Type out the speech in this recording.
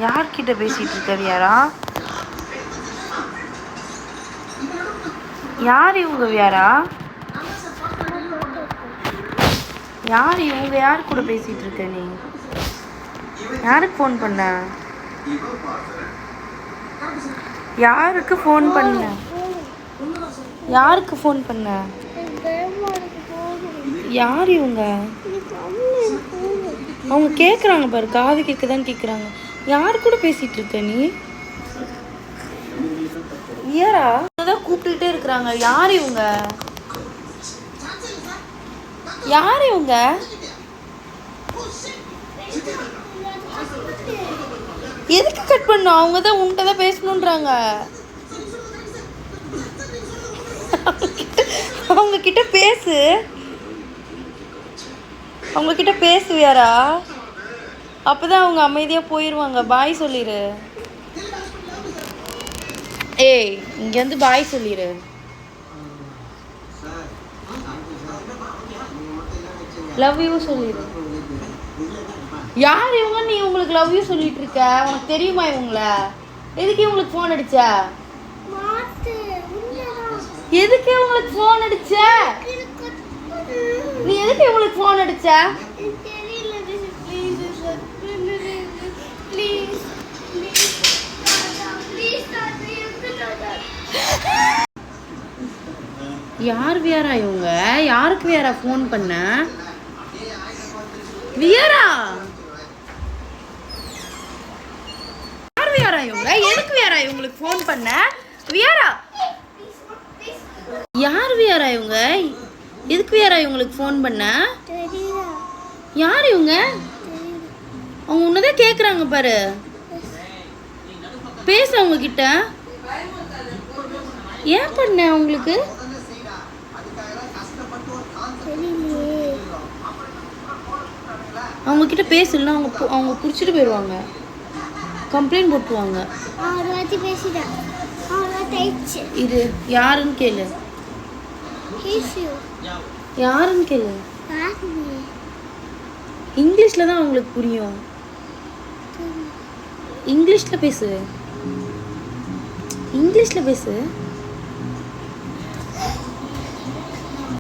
யார்கிட்ட பேசிட்டு இருக்க வியாரா? யார் இவங்க வியாரா? யார் இவங்க? யார் கூட பேசிட்டு இருக்க நீ? யாருக்கு ஃபோன் பண்ண? யாருக்கு ஃபோன் பண்ண? யாருக்கு ஃபோன் பண்ண? யார் இவங்க? அவங்க கேட்குறாங்க பாரு, காது கேட்குதான்னு கேட்குறாங்க. யார் கூட பேசிட்டு இருக்க நீ? வியாரா தான் கூப்பிட்டுக்கிட்டே இருக்கிறாங்க. யார் இவங்க? யார் இவங்க? எதுக்கு கட் பண்ணும்? அவங்க தான் உன்கிட்ட தான் பேசணுன்றாங்க. அவங்க கிட்ட பேசு. அவங்க கிட்ட பேசு வியாரா. அப்பதான் அவங்க அமைதியா போயிடுவாங்க. பாய் சொல்லிடு. ஏய், இங்க வந்து பாய் சொல்லிடு. லவ் யூ சொல்லிடு. யார் இவங்க? நீ உங்களுக்கு லவ் யூ சொல்லிட்டு இருக்க? உனக்கு தெரியுமா இவங்கள? எதுக்கு இவங்களுக்கு ஃபோன் அடிச்ச? எதுக்கு இவங்களுக்கு ஃபோன் அடிச்ச? நீ எதுக்கு இவங்களுக்கு ஃபோன் அடிச்ச? யார் வியாரா இவங்க? யாருக்கு வியாரா ஃபோன் பண்ண? வியாரா, யார் வியாரா இவங்க? எதுக்கு வியாரா இவங்களுக்கு ஃபோன் பண்ண? வியாரா, யார் வியாரா இவங்க? எதுக்கு வியாரா இவங்களுக்கு ஃபோன் பண்ண? யார் இவங்க? அவங்க உன்னதான் கேட்குறாங்க பாரு. பேச அவங்க கிட்ட. ஏன் பண்ண உங்களுக்கு? அவங்க கிட்ட பேசலன்னா அவங்க குடிச்சிட்டு போயிடுவாங்க. கம்ப்ளைண்ட் போட்டுருவாங்க. இது யாருன்னு கேளு. யாருன்னு கேளு. இங்கிலீஷ்ல தான் அவங்களுக்கு புரியும். இங்கிலீஷ்ல பேசு. இங்கிலீஷ்ல பேசு.